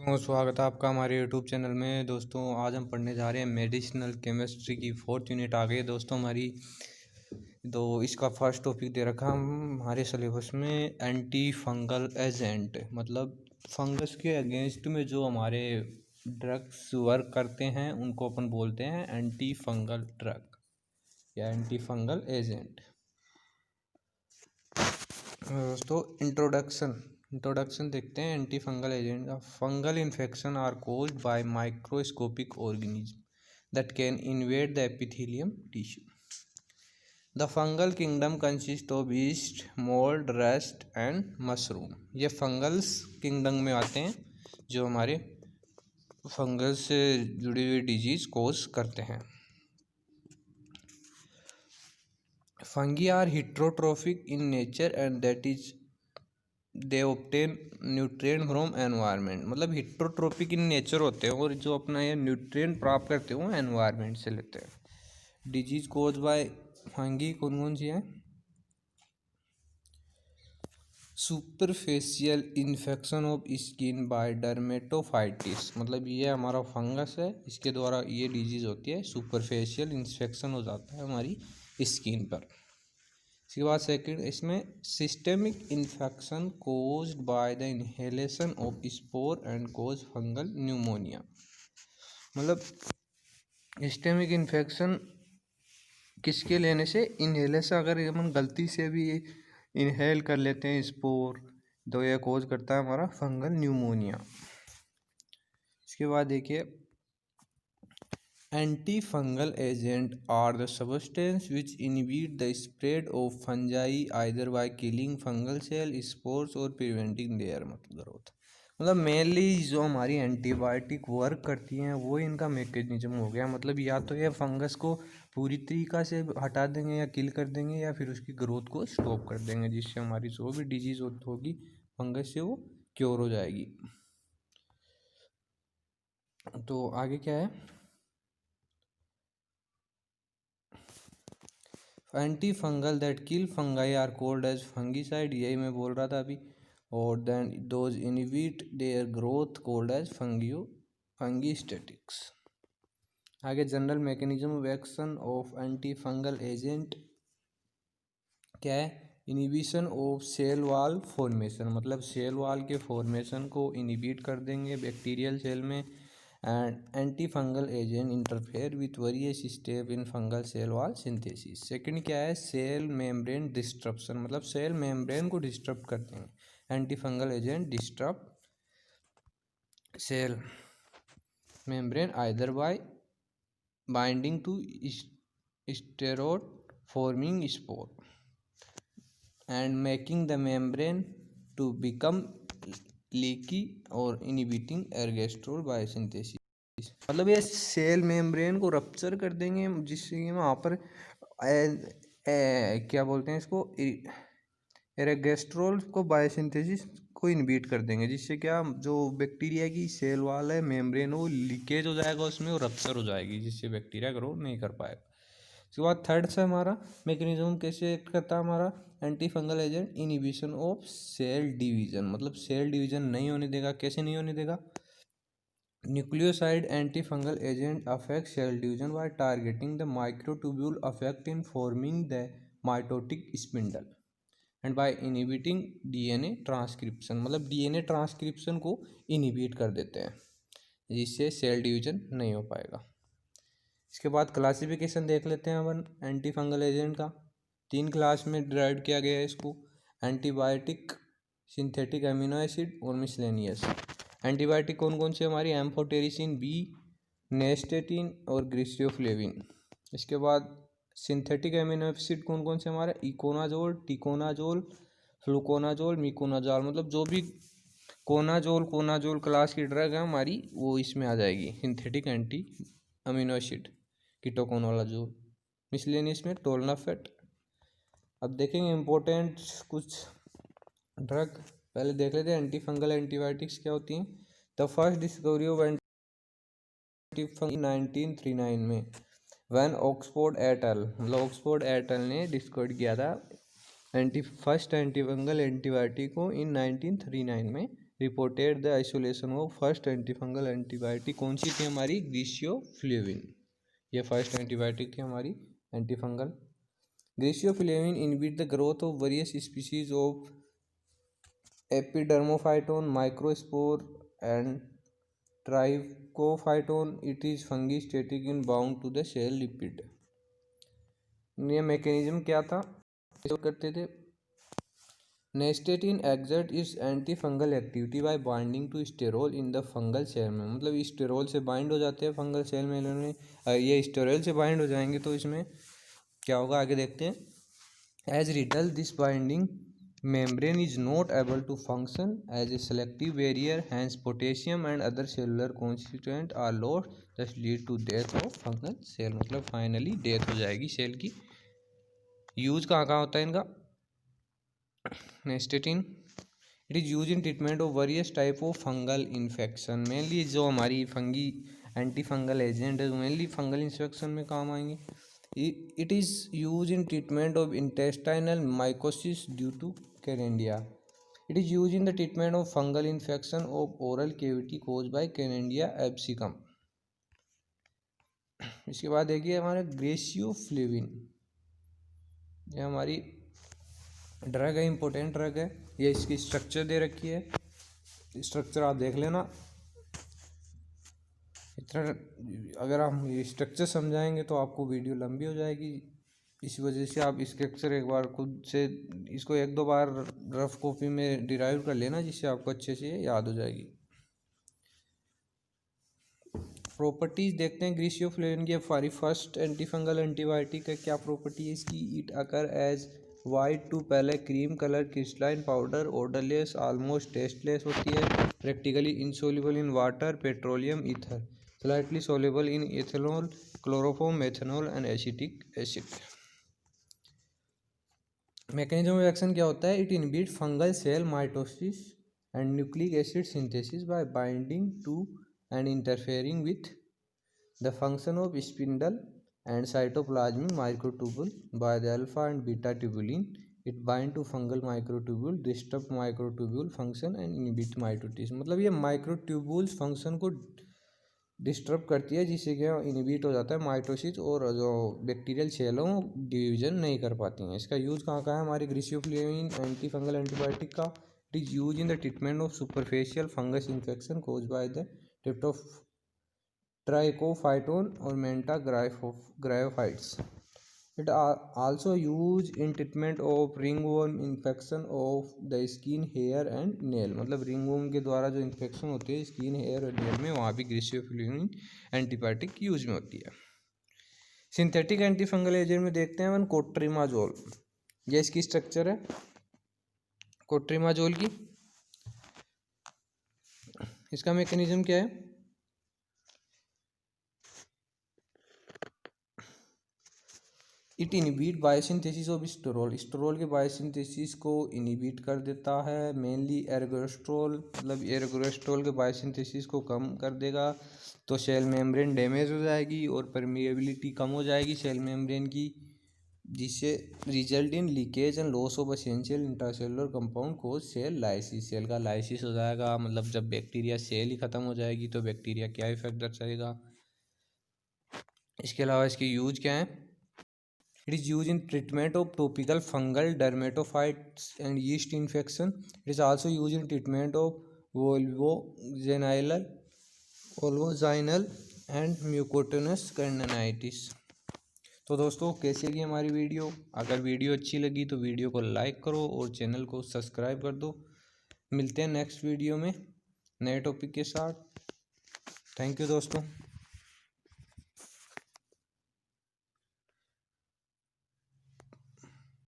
तो स्वागत है आपका हमारे यूट्यूब चैनल में। दोस्तों आज हम पढ़ने जा रहे हैं मेडिसिनल केमिस्ट्री की 4th यूनिट आ गई है दोस्तों हमारी। तो इसका फर्स्ट टॉपिक दे रखा हम हमारे सिलेबस में एंटी फंगल एजेंट, मतलब फंगस के अगेंस्ट में जो हमारे ड्रग्स वर्क करते हैं उनको अपन बोलते हैं एंटी फंगल ड्रग या एंटी फंगल एजेंट। दोस्तों इंट्रोडक्शन देखते हैं। Anti fungal agent, fungal infection are caused by microscopic organism that can invade the epithelium tissue. The fungal kingdom consist of yeast, mould, rust and mushroom. ये fungals kingdom में आते हैं जो हमारे fungus से जुड़ी हुई डिजीज कोज करते हैं। Fungi are heterotrophic in nature and that is they obtain nutrient from environment, मतलब हिट्रोट्रोपिक इन नेचर होते हैं और जो अपना ये न्यूट्रिएंट प्राप्त करते हैं वो एनवायरनमेंट से लेते हैं। डिजीज कोज बाय फंगी कौन कौन सी है? सुपरफेशियल इन्फेक्शन ऑफ स्किन बाय डर्मेटोफाइटिस, मतलब ये हमारा फंगस है, इसके द्वारा ये डिजीज होती है। सुपरफेशियल इन्फेक्शन हो जाता है हमारी स्किन पर। इसके बाद सेकंड इसमें systemic infection caused by the inhalation of spore and cause fungal pneumonia, मतलब सिस्टेमिक इन्फेक्शन किसके लेने से? इनहेलेशन, अगर हम गलती से भी इनहेल कर लेते हैं स्पोर तो यह कोज करता है हमारा फंगल न्यूमोनिया। इसके बाद देखिए Antifungal agents are the substances which inhibit the spread of fungi either by killing fungal cell, spores or preventing their growth। मतलब मेनली जो हमारी एंटीबायोटिक वर्क करती हैं वो इनका मैकेनिज्म हो गया, मतलब या तो ये फंगस को पूरी तरीक़ा से हटा देंगे या किल कर देंगे या फिर उसकी ग्रोथ को स्टॉप कर देंगे, जिससे हमारी जो भी डिजीज़ होगी फंगस से वो क्योर हो जाएगी। तो आगे क्या है? Anti fungal that kill fungi are called as fungicide, यही मैं बोल रहा था अभी। और then those inhibit their growth called as fungistatics. आगे general mechanism of action of anti fungal agent क्या है? Inhibition of cell wall formation, मतलब सेल वॉल के फॉर्मेशन को इनहिबिट कर देंगे बैक्टीरियल सेल में। And anti fungal agent interfere with various step in fungal cell wall synthesis. Second क्या है? सेल मेम्ब्रेन डिस्ट्रप्शन, मतलब सेल मेम्ब्रेन को डिस्टर्ब करते हैं। Anti fungal agent disturb cell membrane either by binding to steroid forming spore and making the membrane to become leaky और inhibiting ergosterol biosynthesis, मतलब ये cell membrane को rupture कर देंगे जिससे वहाँ पर क्या बोलते हैं इसको, एर्गोस्ट्रोल को बायोसिंथेसिस को इनहिबिट कर देंगे, जिससे क्या जो बैक्टीरिया की सेल वाल है मेम्ब्रेन वो लीकेज हो जाएगा उसमें और रप्चर हो जाएगी, जिससे बैक्टीरिया ग्रो नहीं कर पाएगा। उसके बाद थर्ड से हमारा मैकेनिज्म कैसे एक्ट करता है हमारा anti fungal agent? Inhibition of cell division, मतलब सेल डिवीजन नहीं होने देगा। कैसे नहीं होने देगा? Nucleoside anti fungal agent affect cell division by targeting the microtubule affect in forming the mitotic spindle and by inhibiting DNA transcription, मतलब DNA transcription को इनहिबिट कर देते हैं, जिससे सेल डिवीजन नहीं हो पाएगा। इसके बाद क्लासिफिकेशन देख लेते हैं अपन एंटी फंगल एजेंट का। 3 क्लास में डिवाइड किया गया है इसको: एंटीबायोटिक, सिंथेटिक अमीनो एसिड और मिसलेनियस। एंटीबायोटिक कौन कौन से? हमारी एम्फोटेरिसिन बी, नेस्टेटिन और ग्लिसरोफ्लेविन। इसके बाद सिंथेटिक अमीनो एसिड कौन कौन से? हमारे इकोनाजोल, टिकोनाजोल, फ्लूकोनाजोल, मिकोनाजोल, मतलब जो भी कोनाजोल क्लास की ड्रग है हमारी वो इसमें आ जाएगी, सिंथेटिक एंटी अमीनो एसिड कीटोकोन वाला जो। मिसलेनियस में टोलनाफेट। अब देखेंगे इम्पोर्टेंट कुछ ड्रग, पहले देख लेते हैं एंटी फंगल एंटीबायोटिक्स क्या होती हैं। The first discovery of anti fungal 1939 में वैन ऑक्सफोर्ड एट अल, मतलब ऑक्सफोर्ड एट अल ने डिस्कवर किया था फर्स्ट एंटी फंगल एंटीबायोटिक को इन 1939 में reported the isolation of first antifungal antibiotic. कौन सी थी हमारी? ग्रीसियोफ्लुविन। ये फर्स्ट एंटीबायोटिक थी हमारी antifungal. Griseofulvin inhibit the growth of various species of epidermophyton, microspore and trichophyton. It is fungi static in bound to the cell lipid. ये mechanism क्या था, इसको करते थे। Nystatin exert is anti fungal activity by binding to sterol in the fungal cell में। मतलब sterol से bind हो जाते हैं फंगल सेल में। ये स्टेरोल से बाइंड हो जाएंगे तो इसमें क्या होगा आगे देखते हैं। As result this binding membrane is not able to function as a selective barrier, hence potassium and other cellular constituents are lost, thus lead to death of fungal cell। मतलब फाइनली डेथ हो जाएगी cell की। Use कहाँ कहाँ होता है इनका? Nystatin it is use in treatment of various type of fungal infection. Mainly जो हमारी फंगी एंटी फंगल एजेंट है मेनली फंगल इन्फेक्शन में काम आएंगे। It is used in treatment of intestinal mycosis due to Candida. It is used in the treatment of fungal infection of oral cavity caused by Candida absicum। इसके बाद देखिए हमारे ग्रेसियोफ्लुविन, ये हमारी ड्रग है, इम्पोर्टेंट ड्रग है। ये इसकी स्ट्रक्चर दे रखी है, स्ट्रक्चर आप देख लेना। इतना अगर हम ये स्ट्रक्चर समझाएंगे तो आपको वीडियो लंबी हो जाएगी। इस वजह से आप स्ट्रक्चर एक बार खुद से इसको एक दो बार रफ कॉपी में डिराइव कर लेना, जिससे आपको अच्छे से याद हो जाएगी। प्रॉपर्टीज देखते हैं ग्रीसियोफ्लुविन की। हमारी फर्स्ट एंटीफंगल एंटीबायोटिक है, क्या प्रॉपर्टी है इसकी? It occur as white to pale cream colour crystalline powder, odourless, almost tasteless होती है, practically insoluble in water, petroleum, ether, slightly soluble in ethanol, chloroform, methanol and acetic acid. Mechanism of action क्या होता है? It inhibit fungal cell mitosis and nucleic acid synthesis by binding to and interfering with the function of spindle and cytoplasmic microtubule by the alpha and beta tubulin. It bind to fungal microtubule, disrupt microtubule function and inhibit mitosis। मतलब ये microtubules function को disturb करती है, जिससे क्या inhibit हो जाता है माइटोसिस, और जो बैक्टीरियल सेलों डिवीजन नहीं कर पाती हैं। इसका यूज़ कहाँ का है हमारे ग्रीसियोफ्लुविन एंटी फंगल एंटीबायोटिक का? It is use in the treatment of superficial fungus infection cause by the ट्रिप्टोफ ट्राइकोफाइटोन और mentagrophytes. It also use in treatment of ringworm infection of the skin, hair and nail. मतलब ringworm के द्वारा जो infection होती है skin, hair और nail में, वहाँ भी ग्रीसियोफ्लुविन एंटीबायोटिक यूज में होती है। सिंथेटिक एंटीफंगल एजेंट में देखते हैं अपन कोट्रिमाजोल। ये इसकी स्ट्रक्चर है कोट्रिमाजोल की। इसका मैकेनिज्म क्या है? It inhibit biosynthesis of sterol. Sterol के बायोसिंथेसिस को इनहिबिट कर देता है। मेनली एर्गोस्ट्रोल, मतलब एर्गोस्ट्रोल के बायोसिंथेसिस को कम कर देगा, तो सेल मेम्ब्रेन डैमेज हो जाएगी और परमिएबिलिटी कम हो जाएगी सेल मेम्ब्रेन की, जिससे result in leakage and loss of essential intracellular compound cause cell lysis. Cell का लाइसिस हो जाएगा, मतलब जब बैक्टीरिया सेल ही ख़त्म हो जाएगी तो बैक्टीरिया क्या इफेक्ट दर्शाएगा। इसके अलावा इसकी यूज क्या है? It is used in treatment of topical fungal dermatophytes and yeast infection. It is also used in treatment of vulvovaginal and mucocutaneous carinitis। तो दोस्तों कैसी लगी हमारी वीडियो? अगर वीडियो अच्छी लगी तो वीडियो को लाइक करो और चैनल को सब्सक्राइब कर दो। मिलते हैं नेक्स्ट वीडियो में नए टॉपिक के साथ। थैंक यू दोस्तों।